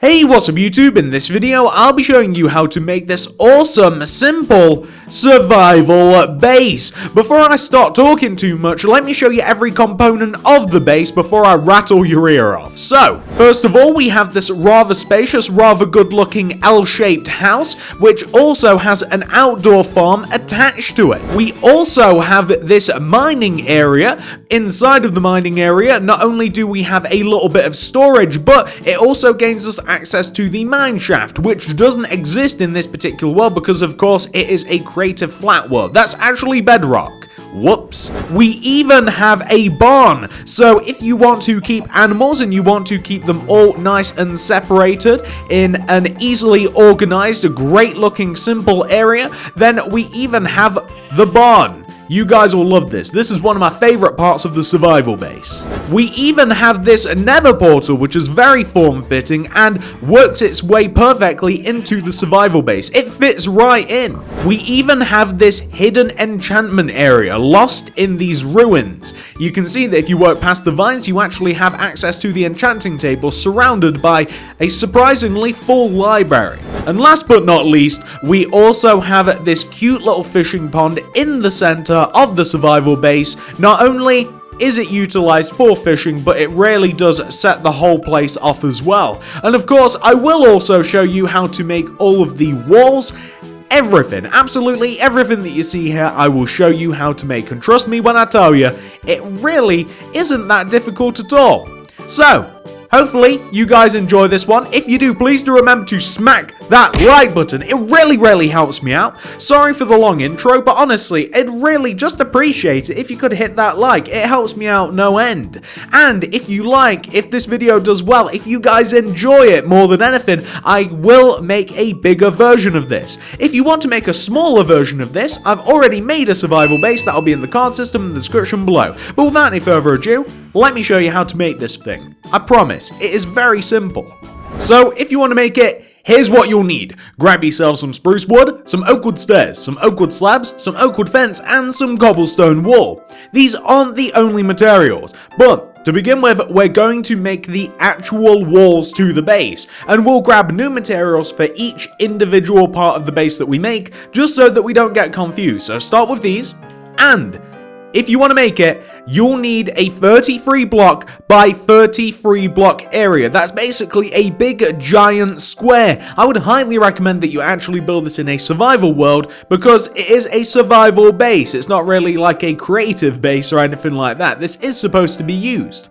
Hey, what's up YouTube? In this video, I'll be showing you how to make this awesome, simple survival base. Before I start talking too much, let me show you every component of the base before I rattle your ear off. So, first of all, we have this rather spacious, rather good looking L-shaped house, which also has an outdoor farm attached to it. We also have this mining area. Inside of the mining area, not only do we have a little bit of storage, but it also gains us access to the mine shaft, which doesn't exist in this particular world because, of course, it is a creative flat world. That's actually bedrock. Whoops. We even have a barn, so if you want to keep animals and you want to keep them all nice and separated in an easily organized, great looking, simple area, then we even have the barn. You guys will love this. This is one of my favorite parts of the survival base. We even have this nether portal, which is very form-fitting and works its way perfectly into the survival base. It fits right in. We even have this hidden enchantment area lost in these ruins. You can see that if you work past the vines, you actually have access to the enchanting table surrounded by a surprisingly full library. And last but not least, we also have this cute little fishing pond in the center of the survival base. Not only is it utilized for fishing, but it really does set the whole place off as well. And of course, I will also show you how to make all of the walls. Everything, absolutely everything that you see here, I will show you how to make. And trust me when I tell you, it really isn't that difficult at all. So, hopefully you guys enjoy this one. If you do, please do remember to smack that like button. It really helps me out. Sorry for the long intro, but honestly, I'd really just appreciate it if you could hit that like. It helps me out no end. And if this video does well, if you guys enjoy it more than anything, I will make a bigger version of this. If you want to make a smaller version of this, I've already made a survival base that'll be in the card system in the description below. But without any further ado, let me show you how to make this thing. I promise, it is very simple. So, if you want to make it, here's what you'll need. Grab yourself some spruce wood, some oak wood stairs, some oak wood slabs, some oak wood fence, and some cobblestone wall. These aren't the only materials, but to begin with, we're going to make the actual walls to the base, and we'll grab new materials for each individual part of the base that we make, just so that we don't get confused. So start with these, and if you want to make it, you'll need a 33 block by 33 block area. That's basically a big giant square. I would highly recommend that you actually build this in a survival world because it is a survival base. It's not really like a creative base or anything like that. This is supposed to be used.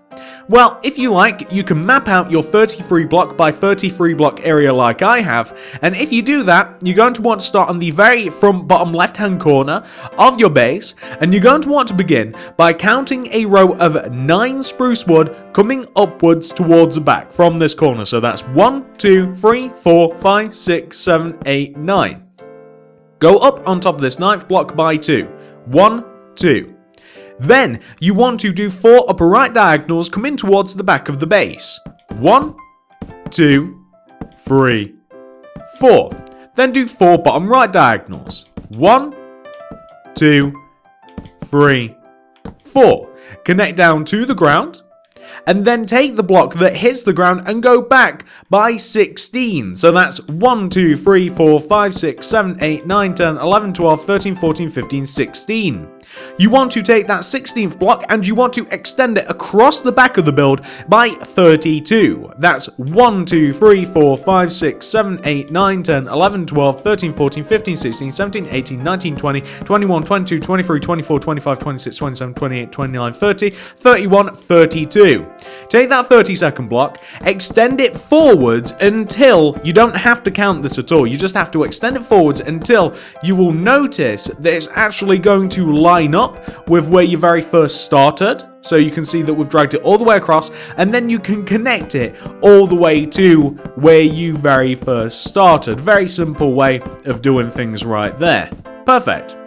Well, if you like, you can map out your 33 block by 33 block area like I have, and if you do that, you're going to want to start on the very front bottom left hand corner of your base, and you're going to want to begin by counting a row of 9 spruce wood coming upwards towards the back from this corner. So that's 1, 2, 3, 4, 5, 6, 7, 8, 9. Go up on top of this 9th block by 2. 1, 2. Then, you want to do 4 upper right diagonals coming towards the back of the base. 1, 2, 3, 4. Then do 4 bottom right diagonals. 1, 2, 3, 4. Connect down to the ground. And then take the block that hits the ground and go back by 16. So that's 1, 2, 3, 4, 5, 6, 7, 8, 9, 10, 11, 12, 13, 14, 15, 16. You want to take that 16th block and you want to extend it across the back of the build by 32. That's 1, 2, 3, 4, 5, 6, 7, 8, 9, 10, 11, 12, 13, 14, 15, 16, 17, 18, 19, 20, 21, 22, 23, 24, 25, 26, 27, 28, 29, 30, 31, 32. Take that 30-second block, extend it forwards until you don't have to count this at all. You just have to extend it forwards until you will notice that it's actually going to line up with where you very first started. So you can see that we've dragged it all the way across, and then you can connect it all the way to where you very first started. Very simple way of doing things right there. Perfect.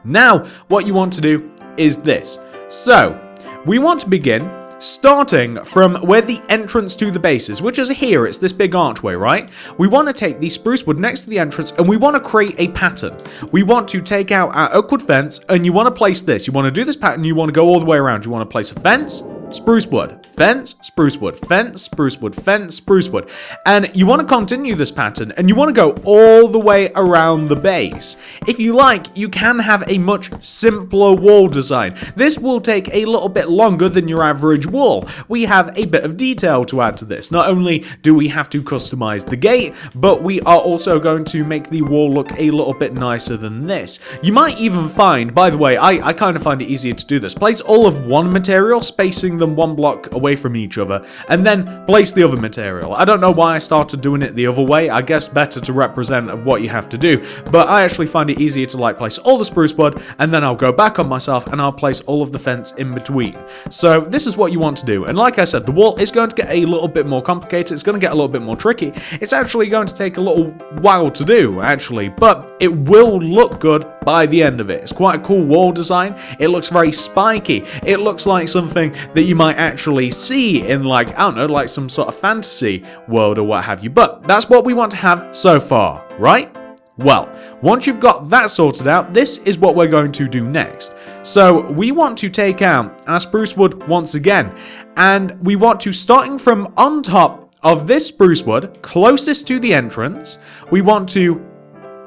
Now, what you want to do is this. So, we want to begin starting from where the entrance to the base is, which is here. It's this big archway, right? We want to take the spruce wood next to the entrance and we want to create a pattern. We want to take out our oak wood fence and you want to place this. You want to do this pattern, you want to go all the way around. You want to place a fence, spruce wood, fence, spruce wood, fence, spruce wood, fence, spruce wood. And you want to continue this pattern, and you want to go all the way around the base. If you like, you can have a much simpler wall design. This will take a little bit longer than your average wall. We have a bit of detail to add to this. Not only do we have to customize the gate, but we are also going to make the wall look a little bit nicer than this. You might even find, by the way, I kind of find it easier to do this. Place all of one material, spacing them one block away from each other, and then place the other material. I don't know why I started doing it the other way. I guess better to represent of what you have to do, but I actually find it easier to like place all the spruce wood, and then I'll go back on myself and I'll place all of the fence in between. So this is what you want to do. And like I said, the wall is going to get a little bit more complicated. It's going to get a little bit more tricky. It's actually going to take a little while to do, actually, but it will look good by the end of it. It's quite a cool wall design. It looks very spiky. It looks like something that you might actually see in, like, I don't know, like some sort of fantasy world or what have you. But that's what we want to have so far, right? Well, once you've got that sorted out, this is what we're going to do next. So we want to take out our spruce wood once again, and we want to, starting from on top of this spruce wood, closest to the entrance, we want to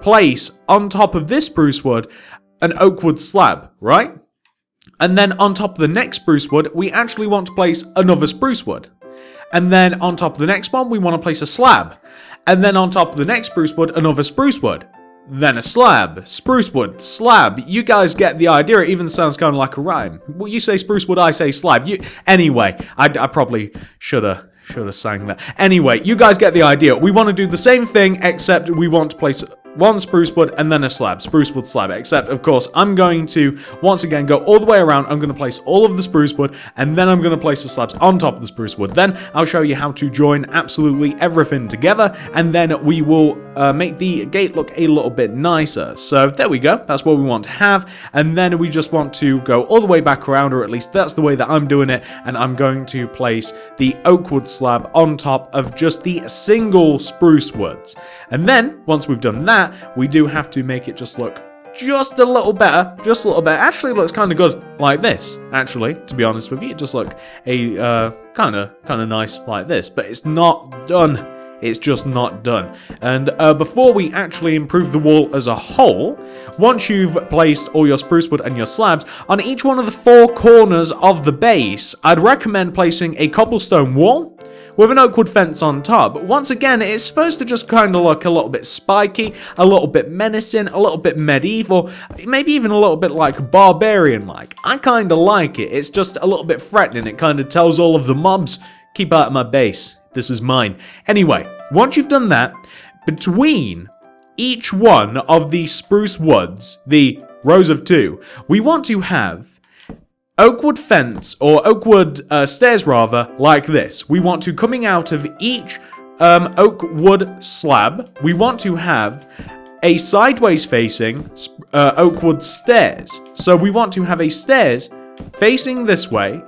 place on top of this spruce wood an oak wood slab, right? And then on top of the next spruce wood, we actually want to place another spruce wood. And then on top of the next one, we want to place a slab. And then on top of the next spruce wood, another spruce wood. Then a slab, spruce wood, slab. You guys get the idea. It even sounds kind of like a rhyme. Well, you say spruce wood, I say slab. Anyway, I probably should have sang that. Anyway, you guys get the idea. We want to do the same thing, except we want to place one spruce wood and then a slab, spruce wood slab, except of course I'm going to once again go all the way around. I'm going to place all of the spruce wood, and then I'm going to place the slabs on top of the spruce wood. Then I'll show you how to join absolutely everything together, and then we will make the gate look a little bit nicer. So there we go, that's what we want to have. And then we just want to go all the way back around, or at least that's the way that I'm doing it, and I'm going to place the oak wood slab on top of just the single spruce woods. And then once we've done that, we do have to make it just look just a little better, just a little bit. Actually, it looks kind of good like this. Actually, to be honest with you, it just look a kind of nice like this. But it's not done. It's just not done. And before we actually improve the wall as a whole, once you've placed all your spruce wood and your slabs on each one of the four corners of the base, I'd recommend placing a cobblestone wall with an oak wood fence on top. Once again, it's supposed to just kind of look a little bit spiky, a little bit menacing, a little bit medieval, maybe even a little bit like barbarian-like. I kind of like it. It's just a little bit threatening. It kind of tells all of the mobs, keep out of my base. This is mine. Anyway, once you've done that, between each one of the spruce woods, the rows of two, we want to have oak wood fence, or oak wood stairs rather, like this. We want to, coming out of each oak wood slab, we want to have a sideways facing oak wood stairs. So we want to have a stairs facing this way,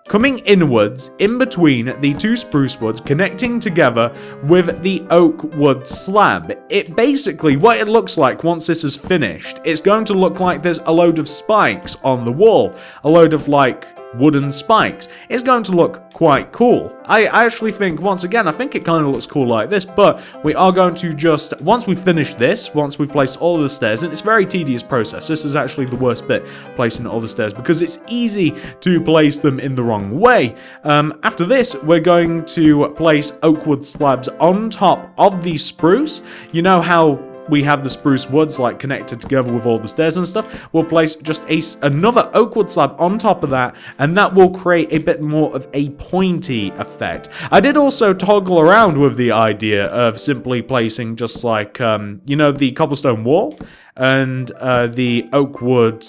coming inwards in between the two spruce woods, connecting together with the oak wood slab. It basically, what it looks like once this is finished, it's going to look like there's a load of spikes on the wall, a load of like wooden spikes. It's going to look quite cool. I actually think, once again, I think it kind of looks cool like this, but we are going to just, once we finish this, once we've placed all of the stairs, and it's a very tedious process, this is actually the worst bit, placing all the stairs, because it's easy to place them in the wrong way. After this, we're going to place oak wood slabs on top of the spruce. You know how we have the spruce woods like connected together with all the stairs and stuff? We'll place just another oak wood slab on top of that, and that will create a bit more of a pointy effect. I did also toggle around with the idea of simply placing just like, you know, the cobblestone wall and the oak wood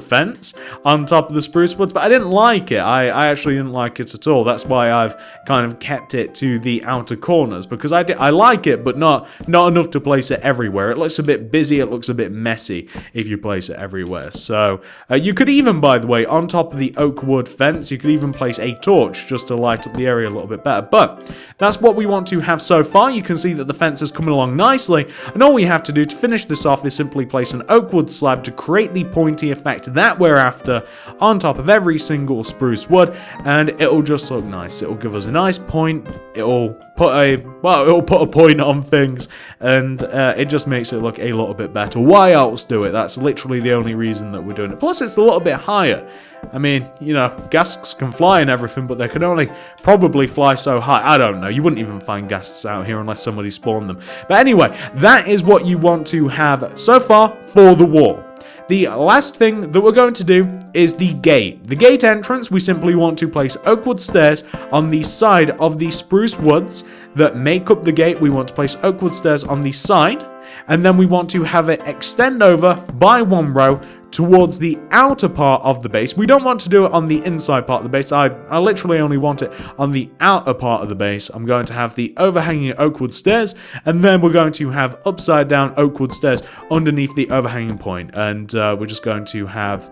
fence on top of the spruce woods, but I didn't like it. I actually didn't like it at all. That's why I've kind of kept it to the outer corners, because I like it, but not enough to place it everywhere. It looks a bit busy, it looks a bit messy if you place it everywhere. So you could even, by the way, on top of the oak wood fence, you could even place a torch just to light up the area a little bit better. But that's what we want to have so far. You can see that the fence is coming along nicely, and all we have to do to finish this off is simply place an oak wood slab to create create the pointy effect that we're after on top of every single spruce wood, and it'll just look nice. It'll give us a nice point. It'll put a point on things, and it just makes it look a little bit better. Why else do it? That's literally the only reason that we're doing it. Plus, it's a little bit higher. I mean, you know, ghasts can fly and everything, but they can only probably fly so high. I don't know. You wouldn't even find ghasts out here unless somebody spawned them. But anyway, that is what you want to have so far for the wall. The last thing that we're going to do is the gate. The gate entrance, we simply want to place oak wood stairs on the side of the spruce woods that make up the gate. We want to place oak wood stairs on the side, and then we want to have it extend over by one row towards the outer part of the base. We don't want to do it on the inside part of the base. I literally only want it on the outer part of the base. I'm going to have the overhanging oak wood stairs, and then we're going to have upside down oak wood stairs underneath the overhanging point. And we're just going to have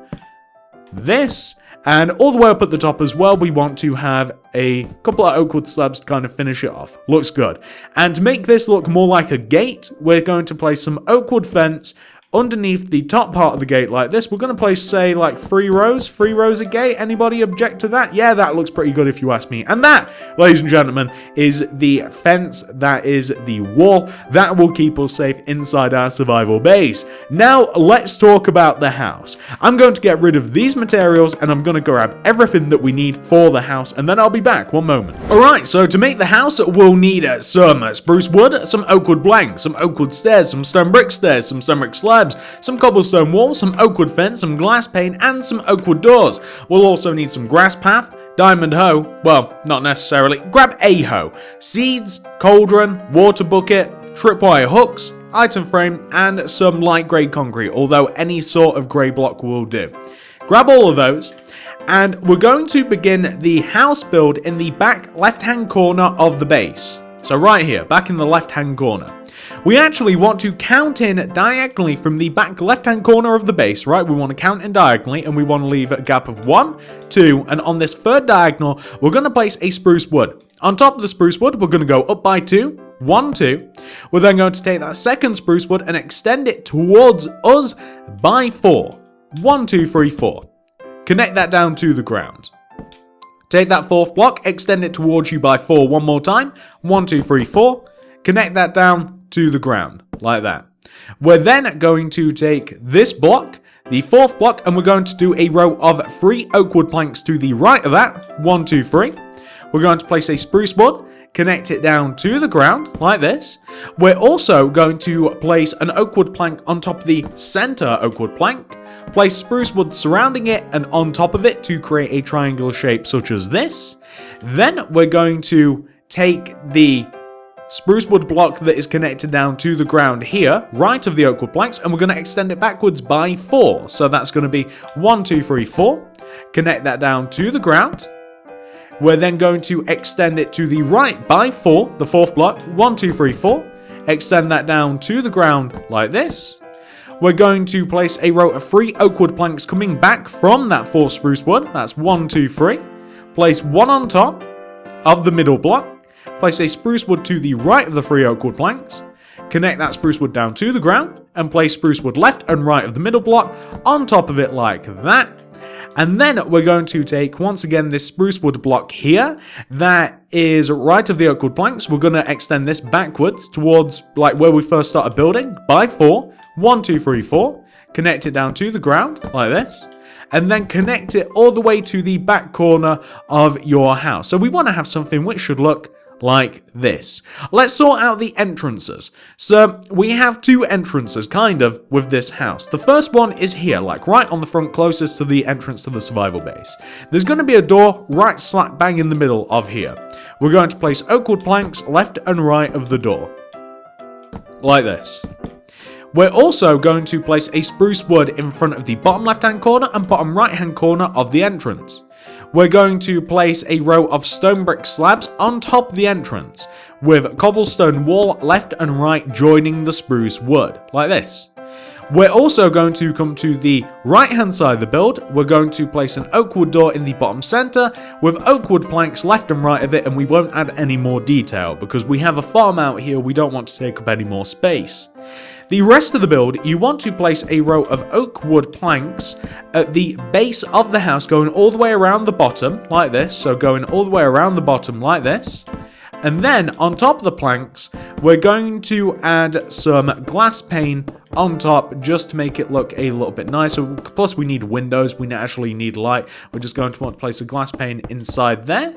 this, and all the way up at the top as well, we want to have a couple of oak wood slabs to kind of finish it off. Looks good. And to make this look more like a gate, we're going to place some oak wood fence underneath the top part of the gate like this. We're going to place, say, like 3 rows of gate. Anybody object to that? Yeah, that looks pretty good if you ask me. And that, ladies and gentlemen, is the fence. That is the wall that will keep us safe inside our survival base. Now, let's talk about the house. I'm going to get rid of these materials, and I'm going to grab everything that we need for the house, and then I'll be back. One moment. Alright, so to make the house, we'll need some spruce wood, some oak wood planks, some oak wood stairs, some stone brick slabs, some cobblestone walls, some oak wood fence, some glass pane, and some oak wood doors. We'll also need some grass path, diamond hoe, well, not necessarily, grab a hoe, seeds, cauldron, water bucket, tripwire hooks, item frame, and some light grey concrete, although any sort of grey block will do. Grab all of those, and we're going to begin the house build in the back left-hand corner of the base. So right here, back in the left-hand corner. We actually want to count in diagonally from the back left-hand corner of the base, right? We want to count in diagonally, and we want to leave a gap of 1, 2, and on this third diagonal, we're going to place a spruce wood. On top of the spruce wood, we're going to go up by 2, 1, 2. We're then going to take that second spruce wood and extend it towards us by 4. 1, 2, 3, 4. Connect that down to the ground. Take that fourth block, extend it towards you by 4 one more time. 1, 2, 3, 4. Connect that down to the ground, like that. We're then going to take this block, the fourth block, and we're going to do a row of 3 oak wood planks to the right of that. 1, 2, 3. We're going to place a spruce wood, connect it down to the ground, like this. We're also going to place an oak wood plank on top of the center oak wood plank, place spruce wood surrounding it and on top of it to create a triangular shape such as this. Then we're going to take the spruce wood block that is connected down to the ground here, right of the oak wood planks, and we're going to extend it backwards by 4. So that's going to be 1, 2, 3, 4. Connect that down to the ground. We're then going to extend it to the right by 4, the fourth block. 1, 2, 3, 4. Extend that down to the ground like this. We're going to place a row of 3 oak wood planks coming back from that 4 spruce wood. That's 1, 2, 3. Place 1 on top of the middle block. Place a spruce wood to the right of the 3 oak wood planks. Connect that spruce wood down to the ground. And place spruce wood left and right of the middle block on top of it like that. And then we're going to take, once again, this spruce wood block here that is right of the oak wood planks. We're going to extend this backwards towards like where we first started building by 4. 1, 2, 3, 4. Connect it down to the ground like this. And then connect it all the way to the back corner of your house. So we want to have something which should look like this. Let's sort out the entrances. So we have 2 entrances kind of with this house. The first one is here, like right on the front closest to the entrance to the survival base. There's going to be a door right slap bang in the middle of here. We're going to place oak wood planks left and right of the door. Like this. We're also going to place a spruce wood in front of the bottom left hand corner and bottom right hand corner of the entrance. We're going to place a row of stone brick slabs on top of the entrance, with cobblestone wall left and right joining the spruce wood, like this. We're also going to come to the right-hand side of the build. We're going to place an oak wood door in the bottom center with oak wood planks left and right of it, and we won't add any more detail because we have a farm out here. We don't want to take up any more space. The rest of the build, you want to place a row of oak wood planks at the base of the house, going all the way around the bottom like this. So going all the way around the bottom like this. And then on top of the planks, we're going to add some glass pane on top just to make it look a little bit nicer. Plus we need windows, we actually need light. We're just going to want to place a glass pane inside there.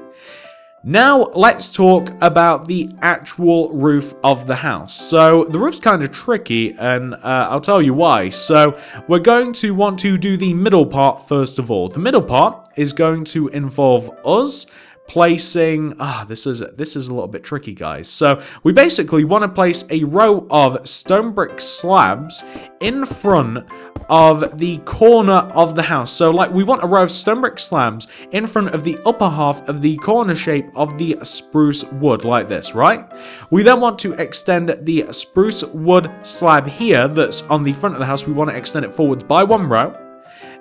Now let's talk about the actual roof of the house. So the roof's kind of tricky, and I'll tell you why. So we're going to want to do the middle part first of all. The middle part is going to involve us placing, this is a little bit tricky, guys. So we basically want to place a row of stone brick slabs in front of the corner of the house. So like we want a row of stone brick slabs in front of the upper half of the corner shape of the spruce wood like this, right? We then want to extend the spruce wood slab here that's on the front of the house. We want to extend it forwards by one row.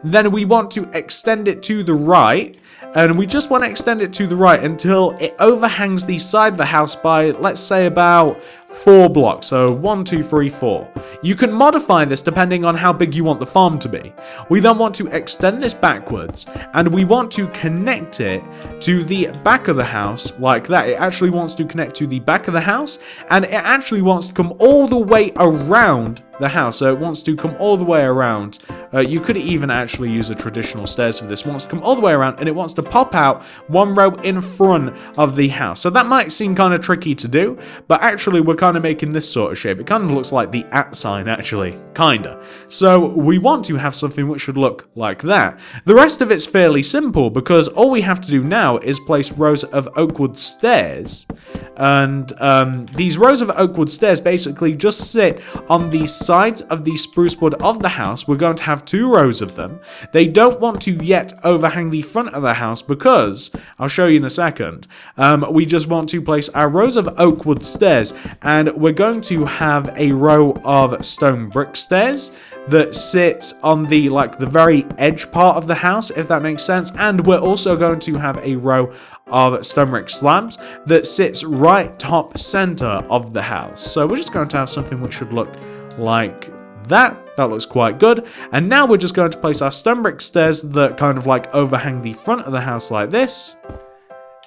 Then we want to extend it to the right, and we just want to extend it to the right until it overhangs the side of the house by, let's say, about 4 blocks. So 1, 2, 3, 4. You can modify this depending on how big you want the farm to be. We then want to extend this backwards, and we want to connect it to the back of the house like that. It actually wants to connect to the back of the house, and it actually wants to come all the way around the house. So it wants to come all the way around. You could even actually use a traditional stairs for this. It wants to come all the way around, and it wants to pop out one row in front of the house. So that might seem kind of tricky to do, but actually we're kind of making this sort of shape. It kind of looks like the @ sign, actually, kinda. So we want to have something which should look like that. The rest of it's fairly simple because all we have to do now is place rows of oak wood stairs, and these rows of oak wood stairs basically just sit on the sides of the spruce wood of the house. We're going to have 2 rows of them. They don't want to yet overhang the front of the house because, I'll show you in a second, we just want to place our rows of oak wood stairs, and we're going to have a row of stone brick stairs that sits on the very edge part of the house, if that makes sense. And we're also going to have a row of stone brick slabs that sits right top center of the house. So we're just going to have something which should look like that. That looks quite good. And now we're just going to place our stone brick stairs that kind of like overhang the front of the house like this.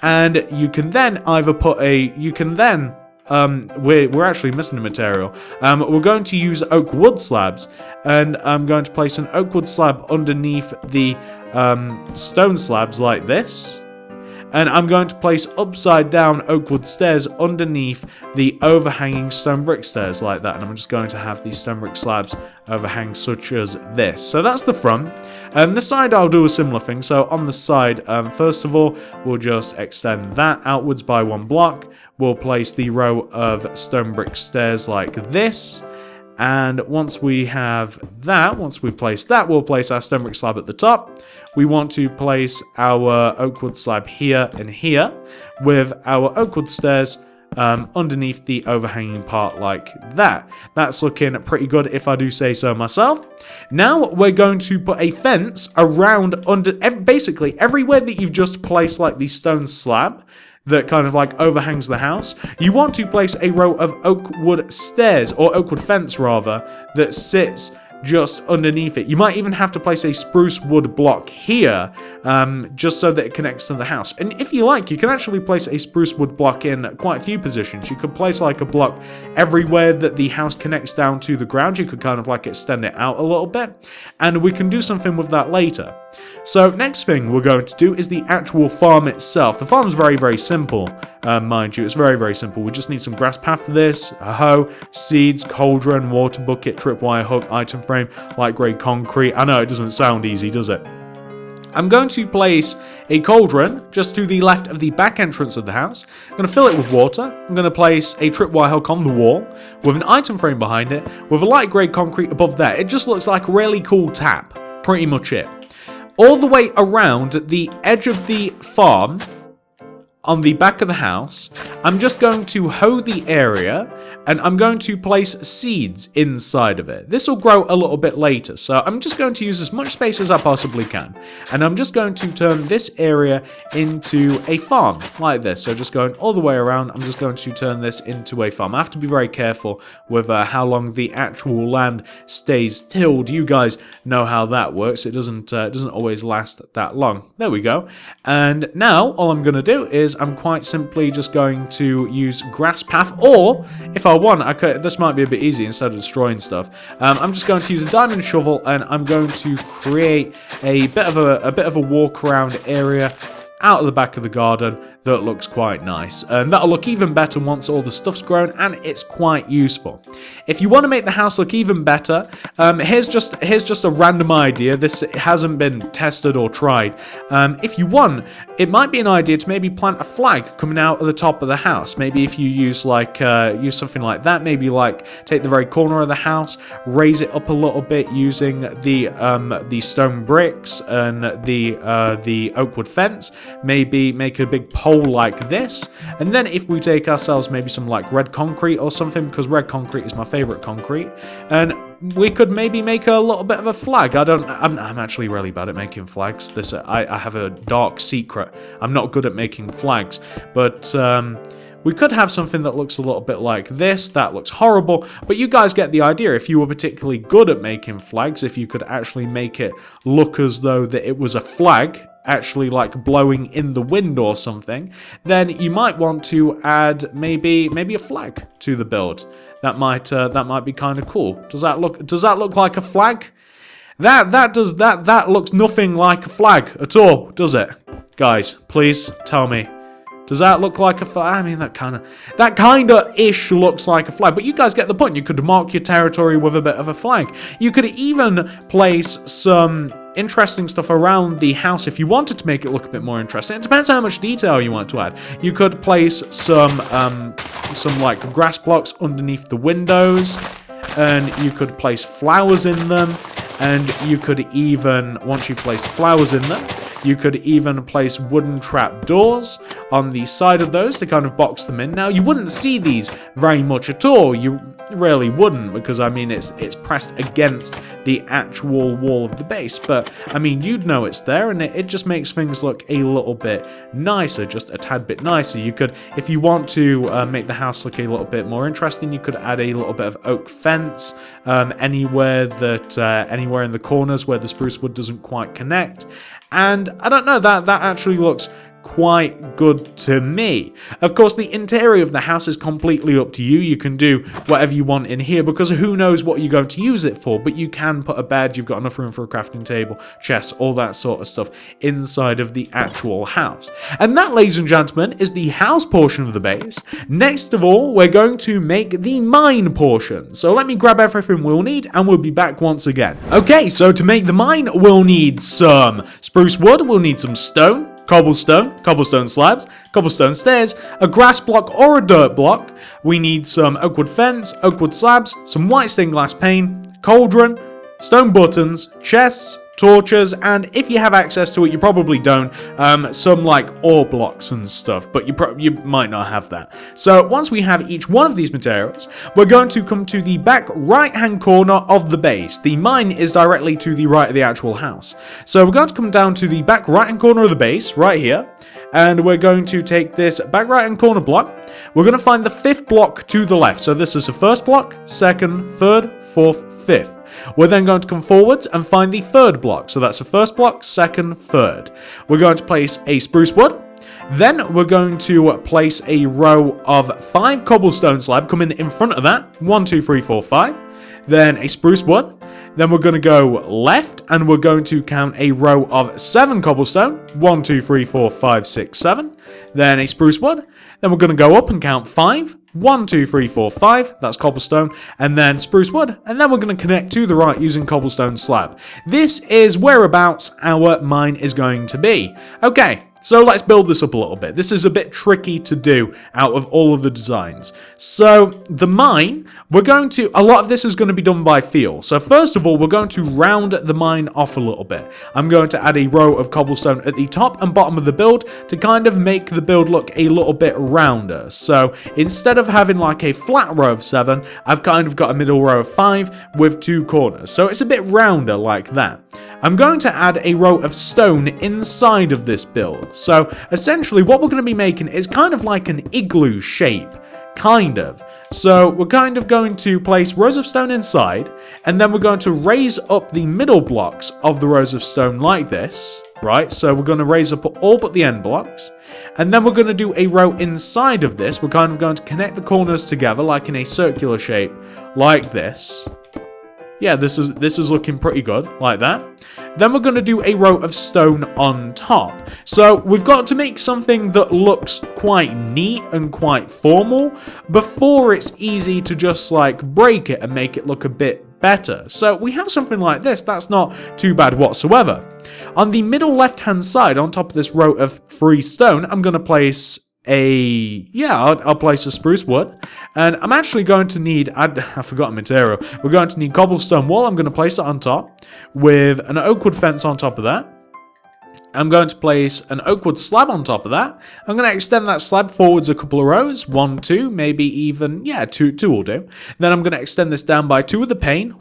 And you can then either put we're actually missing a material. We're going to use oak wood slabs, and I'm going to place an oak wood slab underneath the stone slabs like this. And I'm going to place upside down oak wood stairs underneath the overhanging stone brick stairs like that. And I'm just going to have these stone brick slabs overhang such as this. So that's the front. The side I'll do a similar thing. So on the side, first of all, we'll just extend that outwards by 1 block. We'll place the row of stone brick stairs like this. And once we have that, once we've placed that, we'll place our stone brick slab at the top. We want to place our oak wood slab here and here with our oak wood stairs underneath the overhanging part like that. That's looking pretty good if I do say so myself. Now we're going to put a fence around basically everywhere that you've just placed like the stone slab that kind of like overhangs the house. You want to place a row of oak wood stairs, or oak wood fence rather, that sits just underneath it. You might even have to place a spruce wood block here, just so that it connects to the house. And if you like, you can actually place a spruce wood block in quite a few positions. You could place like a block everywhere that the house connects down to the ground. You could kind of like extend it out a little bit, and we can do something with that later. So next thing we're going to do is the actual farm itself. The farm's very, very simple, mind you. It's very, very simple. We just need some grass path for this, a hoe, seeds, cauldron, water bucket, tripwire hook, item frame, light grey concrete. I know it doesn't sound easy, does it? I'm going to place a cauldron just to the left of the back entrance of the house. I'm going to fill it with water. I'm going to place a tripwire hook on the wall with an item frame behind it with a light grey concrete above there. It just looks like a really cool tap. Pretty much it. All the way around the edge of the farm, on the back of the house, I'm just going to hoe the area and I'm going to place seeds inside of it. This will grow a little bit later, so I'm just going to use as much space as I possibly can. And I'm just going to turn this area into a farm, like this. So just going all the way around, I'm just going to turn this into a farm. I have to be very careful with how long the actual land stays tilled. You guys know how that works. It doesn't always last that long. There we go. And now all I'm going to do is I'm quite simply just going to use grass path, or if I want, this might be a bit easy instead of destroying stuff. I'm just going to use a diamond shovel and I'm going to create a bit of a walk around area out of the back of the garden that looks quite nice, and that'll look even better once all the stuff's grown, and it's quite useful. If you want to make the house look even better, here's just a random idea. This hasn't been tested or tried. If you want, it might be an idea to maybe plant a flag coming out of the top of the house. Maybe if you use use something like that, maybe like take the very corner of the house, raise it up a little bit using the stone bricks and the oak wood fence. Maybe make a big pole like this, and then if we take ourselves maybe some like red concrete or something, because red concrete is my favorite concrete, and we could maybe make a little bit of a flag. I'm actually really bad at making flags. I have a dark secret. I'm not good at making flags, but we could have something that looks a little bit like this. That looks horrible, but you guys get the idea. If you were particularly good at making flags, if you could actually make it look as though that it was a flag, actually like blowing in the wind or something, then you might want to add maybe a flag to the build. That might be kind of cool. Does that look like a flag? That looks nothing like a flag at all, does it? Guys, please tell me. Does that look like a flag? I mean, that kind of ish looks like a flag, but you guys get the point. You could mark your territory with a bit of a flag. You could even place some interesting stuff around the house if you wanted to make it look a bit more interesting. It depends how much detail you want to add. You could place some like grass blocks underneath the windows, and you could place flowers in them, and you could even, once you've placed flowers in them, you could even place wooden trap doors on the side of those to kind of box them in. Now, you wouldn't see these very much at all. You really wouldn't, because, I mean, it's pressed against the actual wall of the base. But, I mean, you'd know it's there, and it just makes things look a little bit nicer, just a tad bit nicer. You could, if you want to make the house look a little bit more interesting, you could add a little bit of oak fence anywhere in the corners where the spruce wood doesn't quite connect. And I don't know, that actually looks quite good to me. Of course, the interior of the house is completely up to you. You can do whatever you want in here, because who knows what you're going to use it for, but you can put a bed, you've got enough room for a crafting table, chests, all that sort of stuff inside of the actual house. And that, ladies and gentlemen, is the house portion of the base. Next of all, we're going to make the mine portion. So let me grab everything we'll need, and we'll be back once again. Okay, so to make the mine, we'll need some spruce wood, we'll need some stone, cobblestone slabs, cobblestone stairs, a grass block or a dirt block. We need some oak wood fence, oak wood slabs, some white stained glass pane, cauldron, stone buttons, chests, torches, and if you have access to it, you probably don't, some like ore blocks and stuff, but you might not have that. So once we have each one of these materials, we're going to come to the back right hand corner of the base. The mine is directly to the right of the actual house. So we're going to come down to the back right hand corner of the base, right here, and we're going to take this back right hand corner block. We're going to find the 5th block to the left. So this is the 1st block, 2nd, 3rd, 4th, 5th. We're then going to come forwards and find the 3rd block. So that's the 1st block, 2nd, 3rd. We're going to place a spruce wood. Then we're going to place a row of 5 cobblestone slab coming in front of that. 1, 2, 3, 4, 5. Then a spruce wood. Then we're going to go left and we're going to count a row of 7 cobblestone. 1, 2, 3, 4, 5, 6, 7. Then a spruce wood. Then we're going to go up and count 5. 1, 2, 3, 4, 5. That's cobblestone. And then spruce wood. And then we're going to connect to the right using cobblestone slab. This is whereabouts our mine is going to be. Okay, So let's build this up a little bit. This is a bit tricky to do out of all of the designs. So the mine, a lot of this is going to be done by feel. So first of all, we're going to round the mine off a little bit. I'm going to add a row of cobblestone at the top and bottom of the build to kind of make the build look a little bit rounder. So instead of having like a flat row of 7, I've kind of got a middle row of 5 with 2 corners. So it's a bit rounder like that. I'm going to add a row of stone inside of this build. So essentially what we're going to be making is kind of like an igloo shape. Kind of. So we're kind of going to place rows of stone inside, and then we're going to raise up the middle blocks of the rows of stone like this, right? So we're going to raise up all but the end blocks, and then we're going to do a row inside of this. We're kind of going to connect the corners together like in a circular shape, like this. Yeah, this is looking pretty good, like that. Then we're going to do a row of stone on top. So we've got to make something that looks quite neat and quite formal before it's easy to just like break it and make it look a bit better. So we have something like this. That's not too bad whatsoever. On the middle left-hand side, on top of this row of free stone, I'm going to place I'll place a spruce wood, and I'm actually going to need, I forgot a material, we're going to need cobblestone wall. I'm going to place it on top with an oak wood fence on top of that. I'm going to place an oak wood slab on top of that. I'm going to extend that slab forwards a couple of rows, 1, 2, maybe even, yeah, 2 will do. Then I'm going to extend this down by 2 with the pane,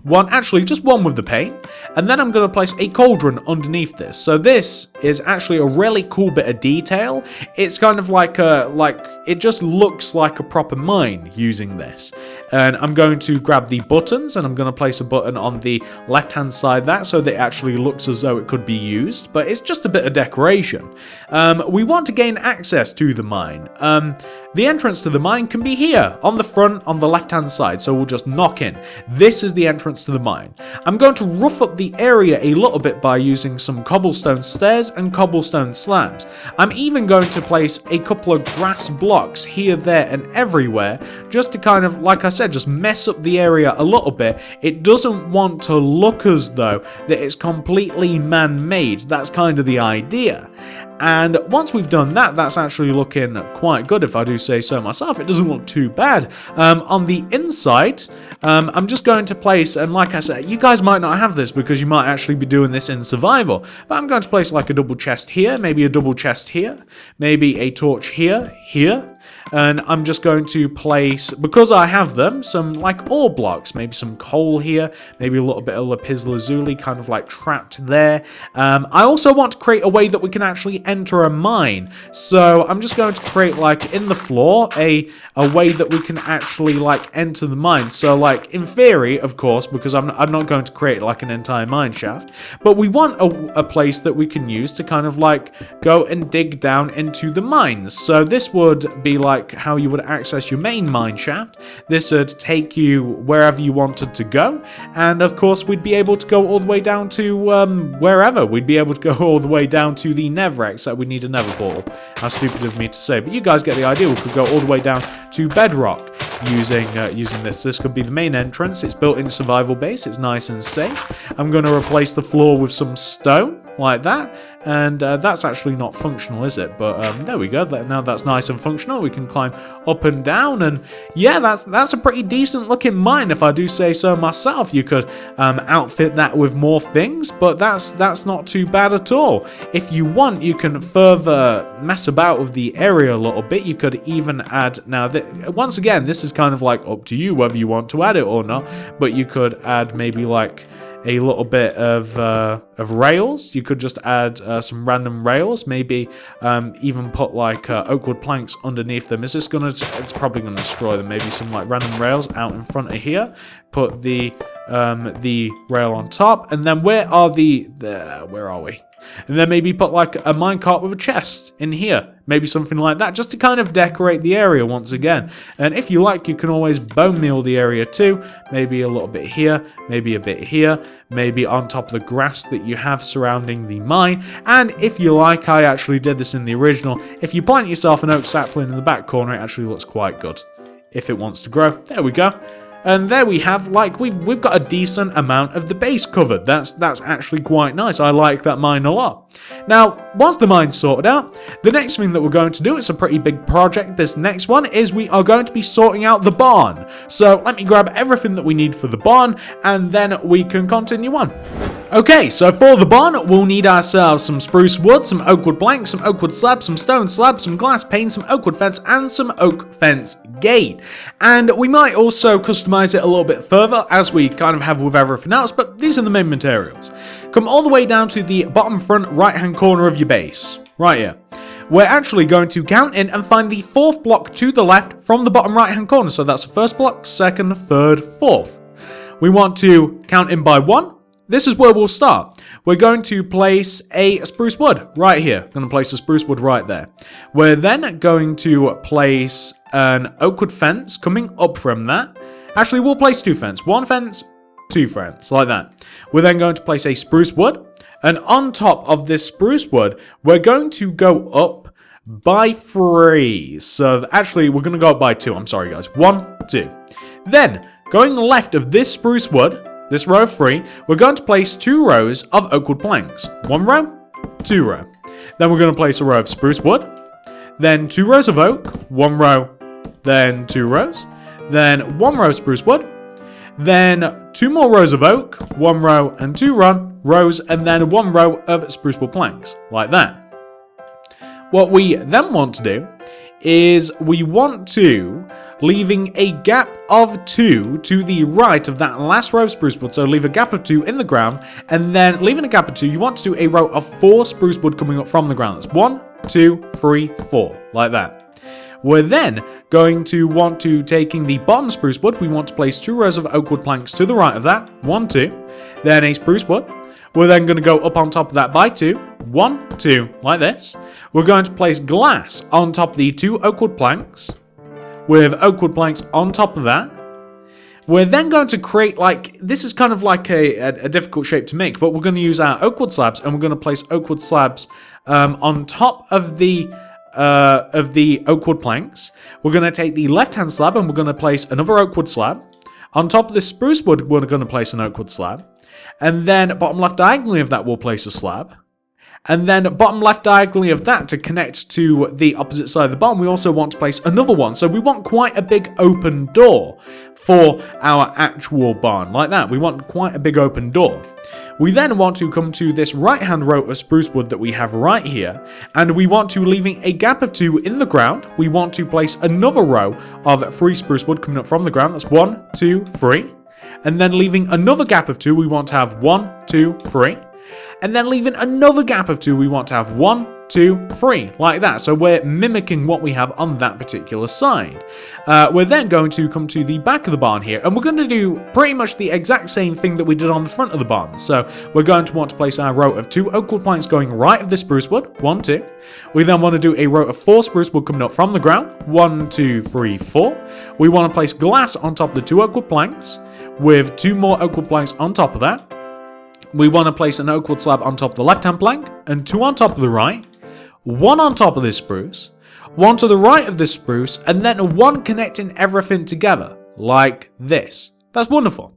just one with the pane, and then I'm going to place a cauldron underneath this. So this is actually a really cool bit of detail. It's kind of like it just looks like a proper mine using this. And I'm going to grab the buttons, and I'm going to place a button on the left-hand side that, so that it actually looks as though it could be used, but it's just a bit of decoration. We want to gain access to the mine. The entrance to the mine can be here, on the front, on the left-hand side, so we'll just knock in. This is the entrance to the mine. I'm going to rough up the area a little bit by using some cobblestone stairs and cobblestone slabs. I'm even going to place a couple of grass blocks here, there, and everywhere, just to kind of, like I said, just mess up the area a little bit. It doesn't want to look as though that it's completely man-made. That's kind of the idea. And once we've done that, that's actually looking quite good, if I do say so myself. It doesn't look too bad. On the inside, I'm just going to place, and like I said, you guys might not have this because you might actually be doing this in survival, but I'm going to place like a double chest here, maybe a double chest here, maybe a torch here, and I'm just going to place, because I have them, some like ore blocks, maybe some coal here, maybe a little bit of lapis lazuli kind of like trapped there. I also want to create a way that we can actually enter a mine, so I'm just going to create like in the floor a way that we can actually like enter the mine. So like in theory, of course, because I'm not going to create like an entire mine shaft, but we want a place that we can use to kind of like go and dig down into the mines. So this would be like how you would access your main mine shaft. This would take you wherever you wanted to go, and of course we'd be able to go all the way down to wherever. We'd be able to go all the way down to the Nether, except we need a Nether portal. How stupid of me to say, but you guys get the idea. We could go all the way down to bedrock using this. This could be the main entrance. It's built in survival base. It's nice and safe. I'm going to replace the floor with some stone like that, and that's actually not functional, is it? But there we go. Now that's nice and functional. We can climb up and down, and yeah, that's a pretty decent looking mine, if I do say so myself. You could outfit that with more things, but that's not too bad at all. If you want, you can further mess about with the area a little bit. You could even add, now once again, this is kind of like up to you whether you want to add it or not, but you could add maybe like a little bit of rails. You could just add some random rails, maybe even put like oak wood planks underneath them. It's probably gonna destroy them. Maybe some like random rails out in front of here. Put the rail on top, and then where are we? And then maybe put like a minecart with a chest in here. Maybe something like that, just to kind of decorate the area once again. And if you like, you can always bone meal the area too. Maybe a little bit here, maybe a bit here, maybe on top of the grass that you have surrounding the mine. And if you like, I actually did this in the original, if you plant yourself an oak sapling in the back corner, it actually looks quite good if it wants to grow. There we go. And there we have, like, we've got a decent amount of the base covered. That's actually quite nice. I like that mine a lot. Now, once the mine's sorted out, the next thing that we're going to do, it's a pretty big project, this next one, is we are going to be sorting out the barn. So let me grab everything that we need for the barn, and then we can continue on. Okay, so for the barn, we'll need ourselves some spruce wood, some oak wood planks, some oak wood slabs, some stone slabs, some glass pane, some oak wood fence, and some oak fence gate. And we might also customize it a little bit further, as we kind of have with everything else, but these are the main materials. Come all the way down to the bottom front right-hand corner of your base, right here. We're actually going to count in and find the fourth block to the left from the bottom right-hand corner. So that's the first block, second, third, fourth. We want to count in by 1. This is where we'll start. We're going to place a spruce wood right here. Going to place a spruce wood right there. We're then going to place an oak wood fence coming up from that. Actually, we'll place 2 fence. 1 fence, 2 fence, like that. We're then going to place a spruce wood. And on top of this spruce wood, we're going to go up by 3. So actually, we're going to go up by 2. I'm sorry, guys. 1, 2. Then, going left of this spruce wood, this row of 3, we're going to place 2 rows of oak wood planks. 1 row, 2 row. Then we're going to place a row of spruce wood. Then 2 rows of oak, 1 row, then 2 rows. Then 1 row of spruce wood. Then 2 more rows of oak, 1 row and 2 rows, and then 1 row of spruce wood planks, like that. What we then want to do is we want to leaving a gap of 2 to the right of that last row of spruce wood. So leave a gap of 2 in the ground, and then leaving a gap of 2, you want to do a row of 4 spruce wood coming up from the ground. That's 1, 2, 3, 4, like that. We're then going to want to, taking the bottom spruce wood, we want to place 2 rows of oak wood planks to the right of that. 1, 2. Then a spruce wood. We're then going to go up on top of that by 2. 1, 2, like this. We're going to place glass on top of the 2 oak wood planks, with oak wood planks on top of that. We're then going to create, like, this is kind of like a difficult shape to make, but we're going to use our oak wood slabs, and we're going to place oak wood slabs on top of the oak wood planks. We're going to take the left-hand slab, and we're going to place another oak wood slab. On top of this spruce wood, we're going to place an oak wood slab. And then bottom left diagonally of that, we'll place a slab. And then bottom left diagonally of that, to connect to the opposite side of the barn, we also want to place another one. So we want quite a big open door for our actual barn, like that. We want quite a big open door. We then want to come to this right-hand row of spruce wood that we have right here, and we want to, leaving a gap of 2 in the ground, we want to place another row of 3 spruce wood coming up from the ground. That's 1, 2, 3. And then leaving another gap of 2, we want to have 1, 2, 3. And then leaving another gap of 2, we want to have 1, 2, 3, like that. So we're mimicking what we have on that particular side. We're then going to come to the back of the barn here, and we're going to do pretty much the exact same thing that we did on the front of the barn. So we're going to want to place our row of 2 oak wood planks going right of the spruce wood. 1, 2. We then want to do a row of 4 spruce wood coming up from the ground. 1, 2, 3, 4. We want to place glass on top of the 2 oak wood planks, with 2 more oak wood planks on top of that. We want to place an oak wood slab on top of the left-hand plank, and 2 on top of the right, 1 on top of this spruce, 1 to the right of this spruce, and then 1 connecting everything together, like this. That's wonderful.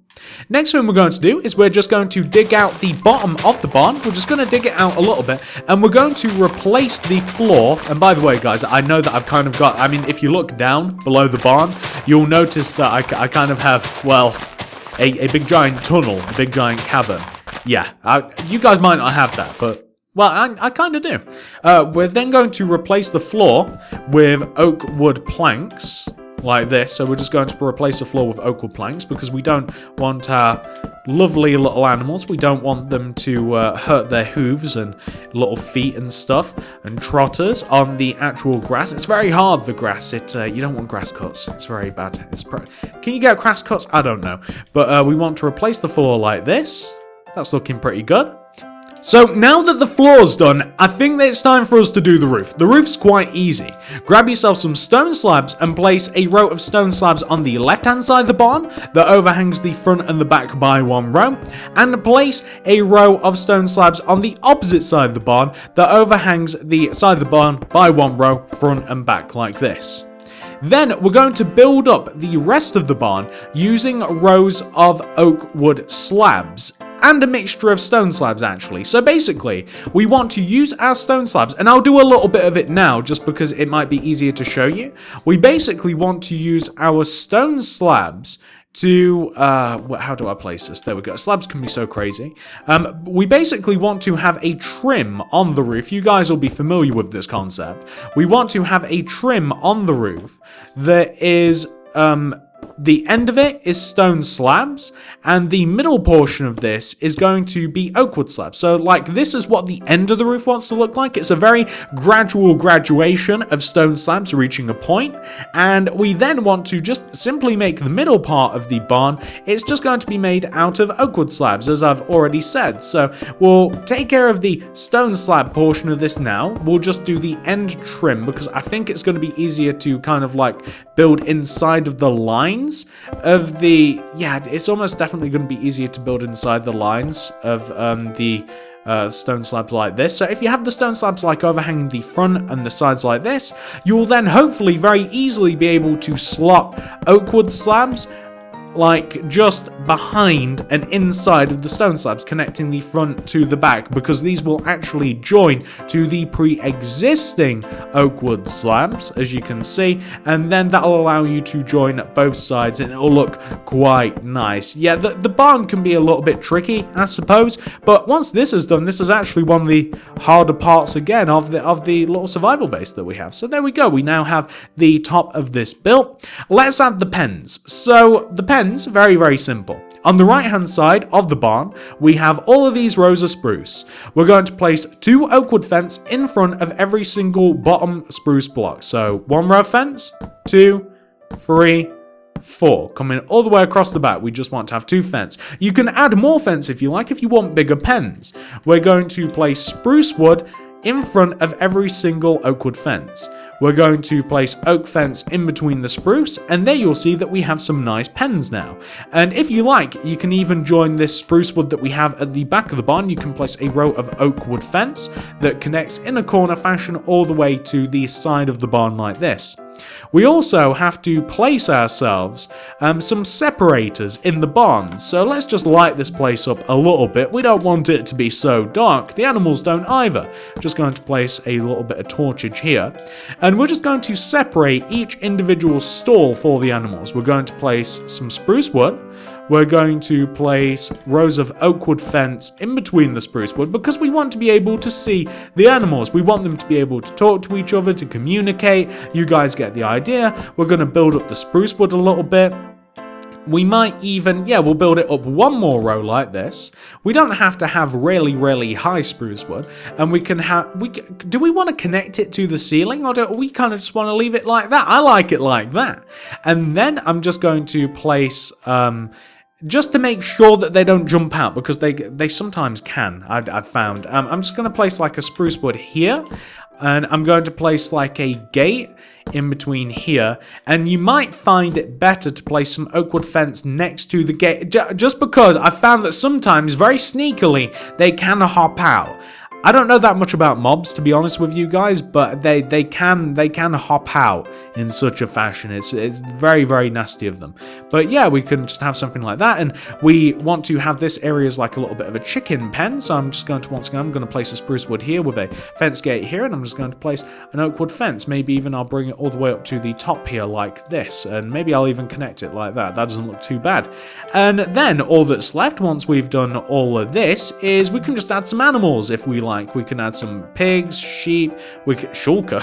Next thing we're going to do is we're just going to dig out the bottom of the barn. We're just going to dig it out a little bit, and we're going to replace the floor. And by the way, guys, I know that I've kind of got, I mean, if you look down below the barn, you'll notice that I kind of have, well, a big giant tunnel, a big giant cavern. Yeah, you guys might not have that, but, well, I kind of do. We're then going to replace the floor with oak wood planks, like this. So we're just going to replace the floor with oak wood planks, because we don't want our lovely little animals, we don't want them to hurt their hooves and little feet and stuff, and trotters on the actual grass. It's very hard, the grass. You don't want grass cuts. It's very bad. Can you get grass cuts? I don't know. But we want to replace the floor like this. That's looking pretty good. So now that the floor's done, I think that it's time for us to do the roof. The roof's quite easy. Grab yourself some stone slabs and place a row of stone slabs on the left-hand side of the barn that overhangs the front and the back by 1 row, and place a row of stone slabs on the opposite side of the barn that overhangs the side of the barn by 1 row, front and back, like this. Then we're going to build up the rest of the barn using rows of oak wood slabs and a mixture of stone slabs actually. So basically, we want to use our stone slabs, and I'll do a little bit of it now just because it might be easier to show you. We basically want to use our stone slabs to, how do I place this? There we go. Slabs can be so crazy. We basically want to have a trim on the roof. You guys will be familiar with this concept. We want to have a trim on the roof that is, the end of it is stone slabs, and the middle portion of this is going to be oak wood slabs. So, like, this is what the end of the roof wants to look like. It's a very gradual graduation of stone slabs reaching a point, and we then want to just simply make the middle part of the barn. It's just going to be made out of oak wood slabs, as I've already said. So, we'll take care of the stone slab portion of this now. We'll just do the end trim, because I think it's going to be easier to kind of, like, build inside of the lines of the, yeah, it's almost definitely going to be easier to build inside the lines of the stone slabs like this. So if you have the stone slabs like overhanging the front and the sides like this, you will then hopefully very easily be able to slot oak wood slabs like just behind and inside of the stone slabs, connecting the front to the back, because these will actually join to the pre-existing oak wood slabs, as you can see, and then that'll allow you to join both sides and it'll look quite nice. Yeah, the barn can be a little bit tricky, I suppose, but once this is done, this is actually one of the harder parts again of the little survival base that we have. So there we go, we now have the top of this built. Let's add the pens. So the pens, very, very simple. On the right hand side of the barn, we have all of these rows of spruce. We're going to place 2 oak wood fence in front of every single bottom spruce block. So 1 row of fence, 2, 3, 4. Coming all the way across the back, we just want to have 2 fence. You can add more fence if you like, if you want bigger pens. We're going to place spruce wood in front of every single oak wood fence. We're going to place oak fence in between the spruce, and there you'll see that we have some nice pens now. And if you like, you can even join this spruce wood that we have at the back of the barn. You can place a row of oak wood fence that connects in a corner fashion all the way to the side of the barn like this. We also have to place ourselves some separators in the barn. So let's just light this place up a little bit. We don't want it to be so dark. The animals don't either. Just going to place a little bit of torchage here. And we're just going to separate each individual stall for the animals. We're going to place some spruce wood. We're going to place rows of oak wood fence in between the spruce wood because we want to be able to see the animals. We want them to be able to talk to each other, to communicate. You guys get the idea. We're going to build up the spruce wood a little bit. We might even, yeah, we'll build it up 1 more row like this. We don't have to have really, really high spruce wood. And we can have, do we want to connect it to the ceiling, or do we kind of just want to leave it like that? I like it like that. And then I'm just going to place, just to make sure that they don't jump out, because they sometimes can, I've found. I'm just going to place like a spruce wood here, and I'm going to place like a gate in between here, and you might find it better to place some oak wood fence next to the gate, just because I found that sometimes, very sneakily, they can hop out. I don't know that much about mobs, to be honest with you guys, but they can hop out in such a fashion. It's very, very nasty of them. But yeah, we can just have something like that, and we want to have this area as like a little bit of a chicken pen. So I'm just going to, once again, I'm going to place a spruce wood here with a fence gate here, and I'm just going to place an oak wood fence. Maybe even I'll bring it all the way up to the top here like this, and maybe I'll even connect it like that. That doesn't look too bad. And then all that's left once we've done all of this is we can just add some animals if we like. We can add some pigs, sheep, shulker,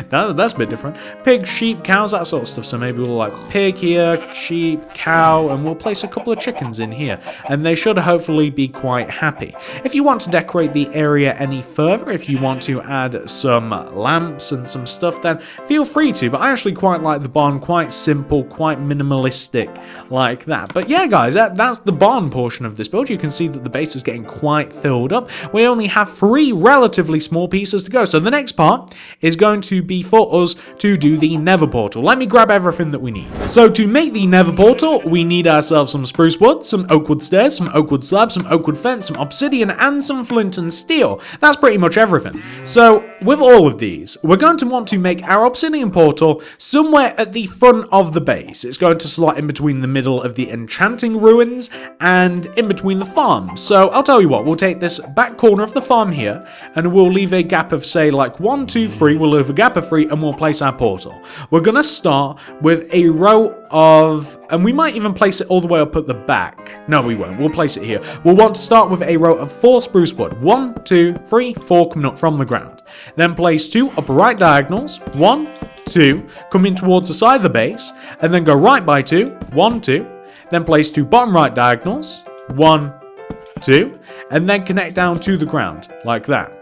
that's a bit different. Pigs, sheep, cows, that sort of stuff. So maybe we'll like pig here, sheep, cow, and we'll place a couple of chickens in here. And they should hopefully be quite happy. If you want to decorate the area any further, if you want to add some lamps and some stuff, then feel free to. But I actually quite like the barn, quite simple, quite minimalistic like that. But yeah, guys, that's the barn portion of this build. You can see that the base is getting quite filled up. We only have 3 relatively small pieces to go. So the next part is going to be for us to do the Nether portal. Let me grab everything that we need. So to make the Nether portal, we need ourselves some spruce wood, some oak wood stairs, some oak wood slabs, some oak wood fence, some obsidian, and some flint and steel. That's pretty much everything. So with all of these, we're going to want to make our obsidian portal somewhere at the front of the base. It's going to slot in between the middle of the enchanting ruins and in between the farms. So I'll tell you what, we'll take this back corner of the farm here and we'll leave a gap of say like 1, 2, 3. We'll leave a gap of 3 and we'll place our portal. We're going to start with a row of, and we might even place it all the way up at the back. No, we won't. We'll place it here. We'll want to start with a row of 4 spruce wood. 1, 2, 3, 4 coming up from the ground. Then place 2 up right diagonals. 1, 2, coming towards the side of the base, and then go right by 2. 1, 2. Then place 2 bottom right diagonals. 1, 2, and then connect down to the ground like that.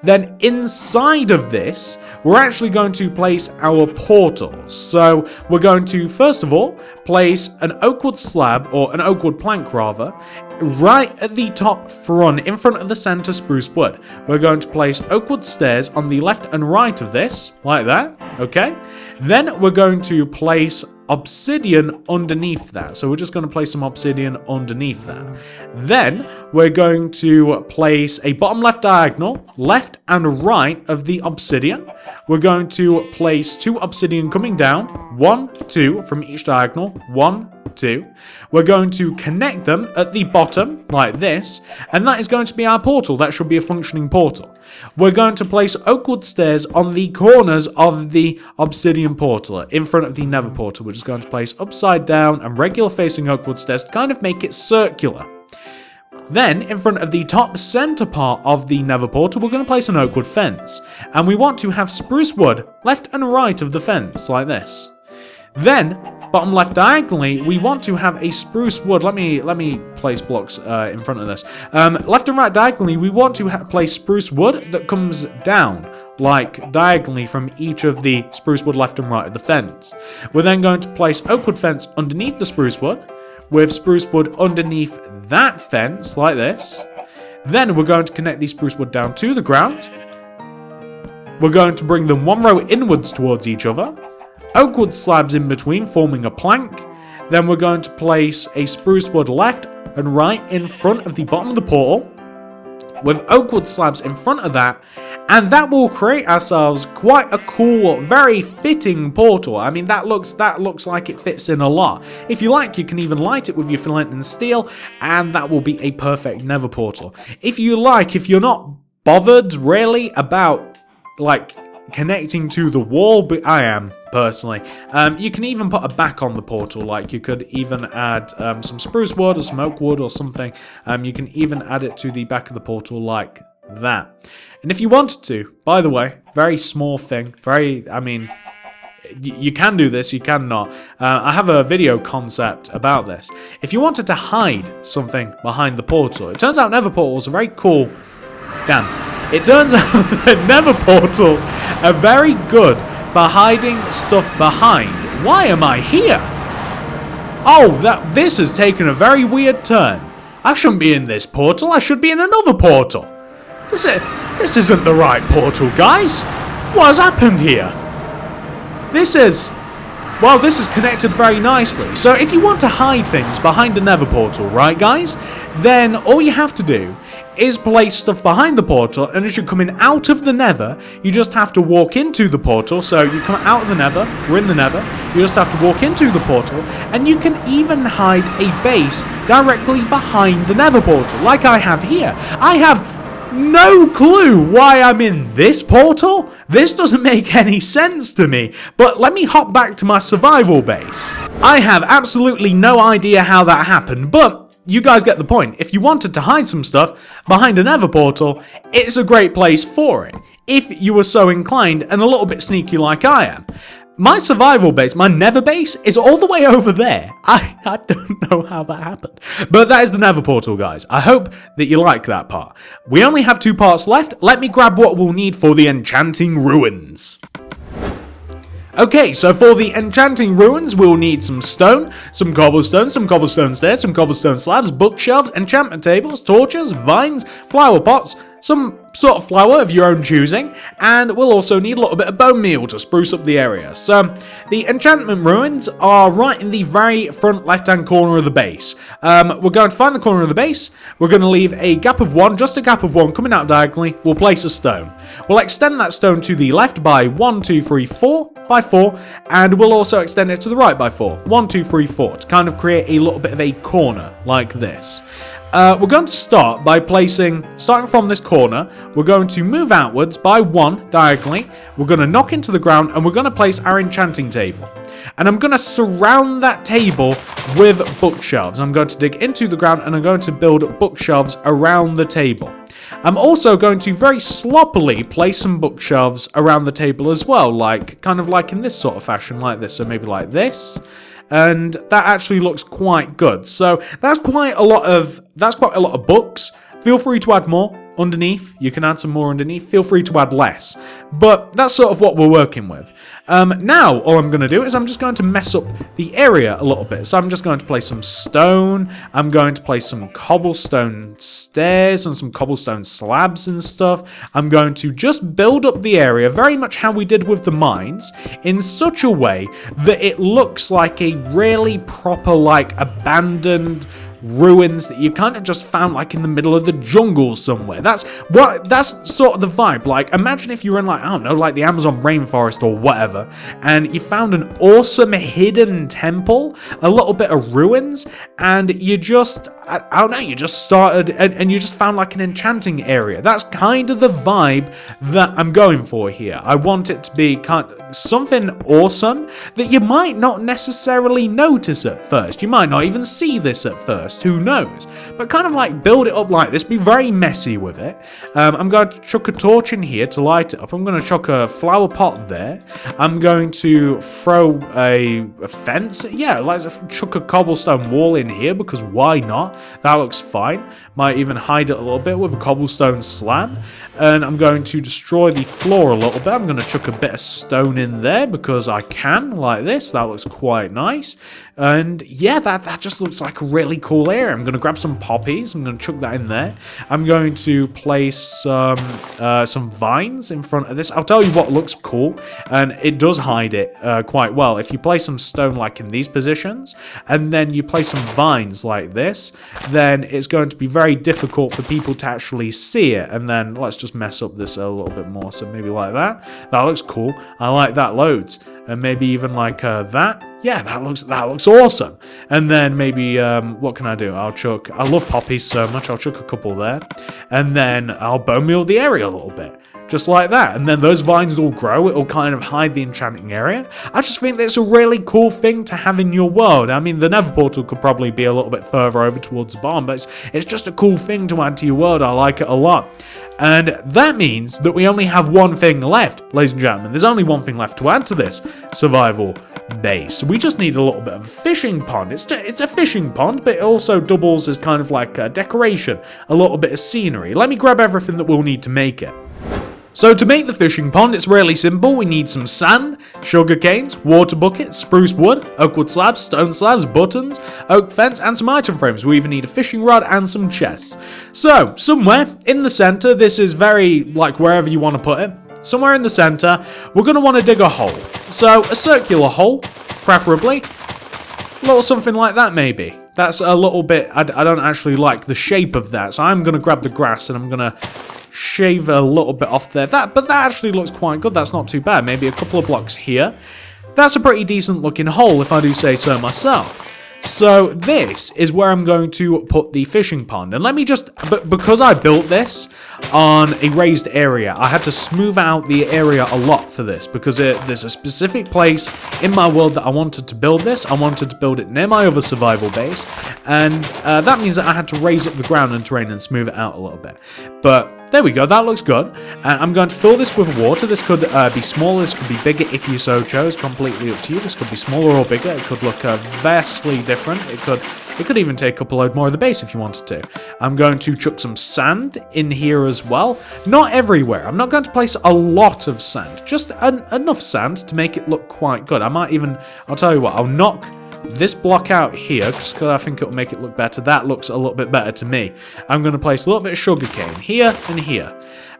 Then inside of this, we're actually going to place our portals. So we're going to, first of all, place an oak wood slab, or an oak wood plank rather, right at the top front, in front of the center spruce wood. We're going to place oak wood stairs on the left and right of this, like that, okay? Then we're going to place obsidian underneath that. So we're just going to place some obsidian underneath that. Then we're going to place a bottom left diagonal, left and right of the obsidian. We're going to place 2 obsidian coming down, 1, 2 from each diagonal, 1, 2. We're going to connect them at the bottom like this, and that is going to be our portal. That should be a functioning portal. We're going to place oak wood stairs on the corners of the obsidian portal in front of the Nether portal. We're just going to place upside down and regular facing oak wood stairs to kind of make it circular. Then, in front of the top center part of the Nether portal, we're going to place an oak wood fence. And we want to have spruce wood left and right of the fence, like this. Then, bottom left diagonally, we want to have a spruce wood. Let me place blocks in front of this. Left and right diagonally, we want to place spruce wood that comes down, like diagonally from each of the spruce wood left and right of the fence. We're then going to place oak wood fence underneath the spruce wood, with spruce wood underneath that fence, like this. Then we're going to connect the spruce wood down to the ground. We're going to bring them 1 row inwards towards each other. Oak wood slabs in between, forming a plank. Then we're going to place a spruce wood left and right in front of the bottom of the portal, with oak wood slabs in front of that, and that will create ourselves quite a cool, very fitting portal. I mean, that looks like it fits in a lot. If you like, you can even light it with your flint and steel, and that will be a perfect Nether portal. If you like, if you're not bothered really about like connecting to the wall, but I am personally, you can even put a back on the portal. Like you could even add some spruce wood or some oak wood or something. You can even add it to the back of the portal like that. And if you wanted to, by the way, very small thing, I mean, you can do this, you can not. I have a video concept about this. If you wanted to hide something behind the portal, it turns out Nether portals are very cool. Damn. It turns out that Nether portals are very good for hiding stuff behind. Why am I here? Oh, this has taken a very weird turn. I shouldn't be in this portal, I should be in another portal. This isn't the right portal, guys. What has happened here? This is connected very nicely. So if you want to hide things behind a Nether portal, right guys, then all you have to do is place stuff behind the portal, and as you're coming out of the Nether, you just have to walk into the portal. So you come out of the Nether, we're in the Nether, you just have to walk into the portal, and you can even hide a base directly behind the Nether portal, like I have here. I have no clue why I'm in this portal. This doesn't make any sense to me, but let me hop back to my survival base. I have absolutely no idea how that happened, but you guys get the point. If you wanted to hide some stuff behind a Nether portal, it's a great place for it, if you were so inclined and a little bit sneaky like I am. My survival base, my Nether base, is all the way over there. I don't know how that happened. But that is the Nether portal, guys. I hope that you like that part. We only have 2 parts left. Let me grab what we'll need for the Enchanting Ruins. Okay, so for the Enchanting Ruins, we'll need some stone, some cobblestone stairs, some cobblestone slabs, bookshelves, enchantment tables, torches, vines, flower pots, some sort of flour of your own choosing, and we'll also need a little bit of bone meal to spruce up the area. So the enchantment ruins are right in the very front left-hand corner of the base. We're going to find the corner of the base. We're going to leave a gap of 1, just a gap of 1 coming out diagonally. We'll place a stone. We'll extend that stone to the left by 1, 2, 3, 4 by 4, and we'll also extend it to the right by 4. 1, 2, 3, 4 to kind of create a little bit of a corner like this. We're going to start by starting from this corner, we're going to move outwards by 1 diagonally, we're going to knock into the ground, and we're going to place our enchanting table. And I'm going to surround that table with bookshelves. I'm going to dig into the ground, and I'm going to build bookshelves around the table. I'm also going to very sloppily place some bookshelves around the table as well, kind of like in this sort of fashion, like this, so maybe like this. And that actually looks quite good. So that's quite a lot of books. Feel free to add more underneath. You can add some more underneath. Feel free to add less. But that's sort of what we're working with. Now, all I'm going to do is I'm just going to mess up the area a little bit. So I'm just going to place some stone. I'm going to place some cobblestone stairs and some cobblestone slabs and stuff. I'm going to just build up the area very much how we did with the mines in such a way that it looks like a really proper, abandoned ruins that you kind of just found in the middle of the jungle somewhere. That's sort of the vibe. Imagine if you were in I don't know, the Amazon rainforest or whatever, and you found an awesome hidden temple, a little bit of ruins, and you just, I don't know, you just started and you just found an enchanting area. That's kind of the vibe that I'm going for here. I want it to be something awesome that you might not necessarily notice at first. You might not even see this at first. Who knows? But kind of build it up like this. Be very messy with it. I'm going to chuck a torch in here to light it up. I'm going to chuck a flower pot there. I'm going to throw a fence. Yeah, let's chuck a cobblestone wall in here because why not? That looks fine. Might even hide it a little bit with a cobblestone slab. And I'm going to destroy the floor a little bit. I'm going to chuck a bit of stone in there because I can, like this. That looks quite nice. And yeah, that just looks like a really cool area. I'm going to grab some poppies. I'm going to chuck that in there. I'm going to place some vines in front of this. I'll tell you what looks cool, and it does hide it quite well. If you place some stone in these positions, and then you place some vines like this, then it's going to be very difficult for people to actually see it. And then let's just mess up this a little bit more. So maybe like that. That looks cool. I like that loads. And maybe even that. Yeah, that looks awesome. And then maybe, what can I do? I love poppies so much, I'll chuck a couple there. And then I'll bone meal the area a little bit. Just like that. And then those vines will grow. It'll kind of hide the enchanting area. I just think that's a really cool thing to have in your world. I mean, the Nether portal could probably be a little bit further over towards the bottom, but it's just a cool thing to add to your world. I like it a lot. And that means that we only have one thing left, ladies and gentlemen. There's only one thing left to add to this survival base. We just need a little bit of a fishing pond. It's a fishing pond, but it also doubles as kind of a decoration, a little bit of scenery. Let me grab everything that we'll need to make it. So to make the fishing pond, it's really simple. We need some sand, sugar canes, water buckets, spruce wood, oak wood slabs, stone slabs, buttons, oak fence, and some item frames. We even need a fishing rod and some chests. So somewhere in the center, this is very wherever you want to put it. Somewhere in the center, we're going to want to dig a hole. So a circular hole, preferably. A little something like that maybe. That's a little bit, I don't actually like the shape of that. So I'm going to grab the grass and I'm going to shave a little bit off there. But that actually looks quite good. That's not too bad. Maybe a couple of blocks here. That's a pretty decent looking hole if I do say so myself. So this is where I'm going to put the fishing pond. And let me just, because I built this on a raised area, I had to smooth out the area a lot for this because there's a specific place in my world that I wanted to build this. I wanted to build it near my other survival base. And that means that I had to raise up the ground and terrain and smooth it out a little bit. But there we go, that looks good. And I'm going to fill this with water. This could be smaller, this could be bigger if you so chose, completely up to you. This could be smaller or bigger, it could look vastly different. It could even take up a load more of the base if you wanted to. I'm going to chuck some sand in here as well. Not everywhere. I'm not going to place a lot of sand, just enough sand to make it look quite good. I'll tell you what, I'll knock this block out here, just because I think it will make it look better. That looks a little bit better to me. I'm going to place a little bit of sugarcane here and here.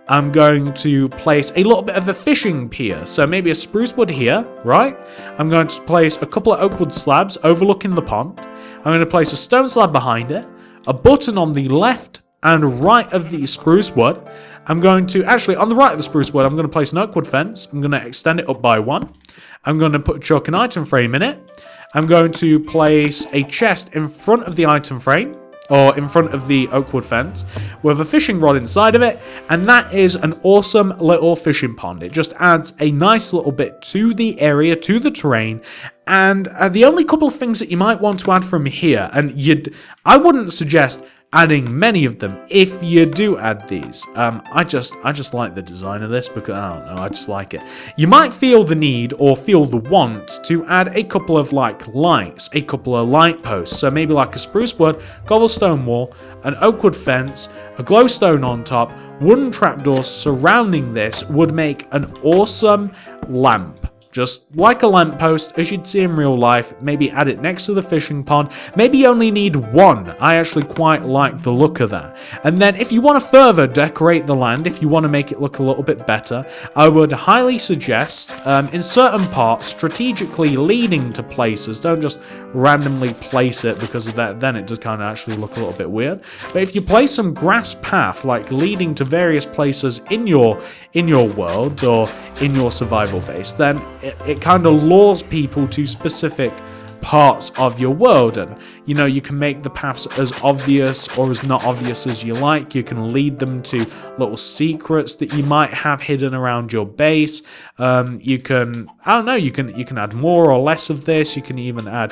I'm going to place a little bit of a fishing pier. So maybe a spruce wood here, right? I'm going to place a couple of oak wood slabs overlooking the pond. I'm going to place a stone slab behind it, a button on the left and right of the spruce wood. I'm going to, actually on the right of the spruce wood, I'm going to place an oak wood fence. I'm going to extend it up by 1. I'm going to put a chuck an item frame in it. I'm going to place a chest in front of the item frame, or in front of the oak wood fence, with a fishing rod inside of it, and that is an awesome little fishing pond. It just adds a nice little bit to the area, to the terrain, and the only couple of things that you might want to add from here, and I wouldn't suggest adding many of them if you do add these. I just like the design of this because, I don't know, I just like it. You might feel the need or feel the want to add a couple of like lights, a couple of light posts. So maybe like a spruce wood, cobblestone wall, an oak wood fence, a glowstone on top, wooden trapdoors surrounding this would make an awesome lamp. Just like a lamppost, as you'd see in real life. Maybe add it next to the fishing pond. Maybe you only need 1. I actually quite like the look of that. And then if you want to further decorate the land, if you want to make it look a little bit better, I would highly suggest, in certain parts, strategically leading to places. Don't just randomly place it, because of that, then it does kind of actually look a little bit weird. But if you place some grass path, like leading to various places in your world or in your survival base, then it kind of lures people to specific parts of your world, and you know, you can make the paths as obvious or as not obvious as you like. You can lead them to little secrets that you might have hidden around your base. You can, I don't know, you can add more or less of this. You can even add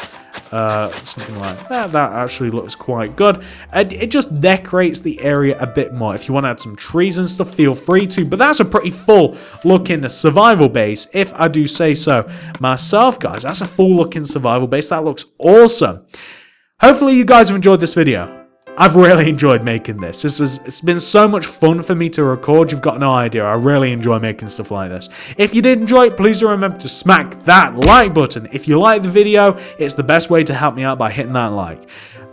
something like that. That actually looks quite good. It just decorates the area a bit more. If you want to add some trees and stuff, feel free to, but that's a pretty full looking survival base, if I do say so myself, guys. That's a full looking survival base. That looks awesome. Hopefully you guys have enjoyed this video. I've really enjoyed making this. It's been so much fun for me to record. You've got no idea. I really enjoy making stuff like this. If you did enjoy it, please do remember to smack that like button. If you like the video, it's the best way to help me out by hitting that like.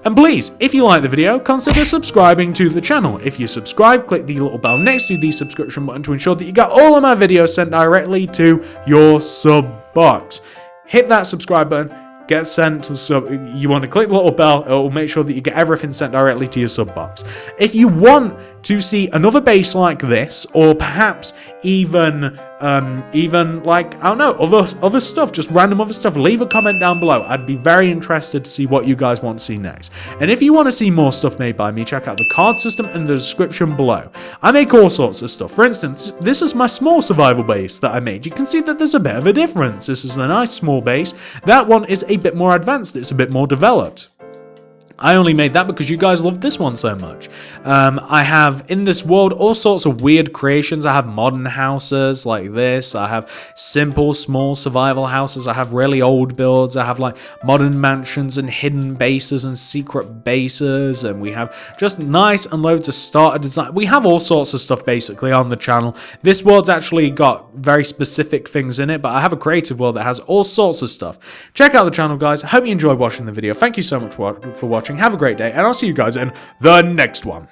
And please, if you like the video, consider subscribing to the channel. If you subscribe, click the little bell next to the subscription button to ensure that you get all of my videos sent directly to your sub box. Hit that subscribe button. Get sent to sub. You want to click the little bell. It will make sure that you get everything sent directly to your sub box. If you want to see another base like this, or perhaps even like, I don't know, other stuff, just random other stuff, leave a comment down below. I'd be very interested to see what you guys want to see next. And if you want to see more stuff made by me, check out the card system in the description below. I make all sorts of stuff. For instance, this is my small survival base that I made. You can see that there's a bit of a difference. This is a nice small base. That one is a bit more advanced. It's a bit more developed. I only made that because you guys love this one so much. I have in this world all sorts of weird creations. I have modern houses like this. I have simple, small survival houses. I have really old builds. I have like modern mansions and hidden bases and secret bases. And we have just nice and loads of starter design. We have all sorts of stuff basically on the channel. This world's actually got very specific things in it, but I have a creative world that has all sorts of stuff. Check out the channel, guys. I hope you enjoyed watching the video. Thank you so much for watching. Have a great day, and I'll see you guys in the next one.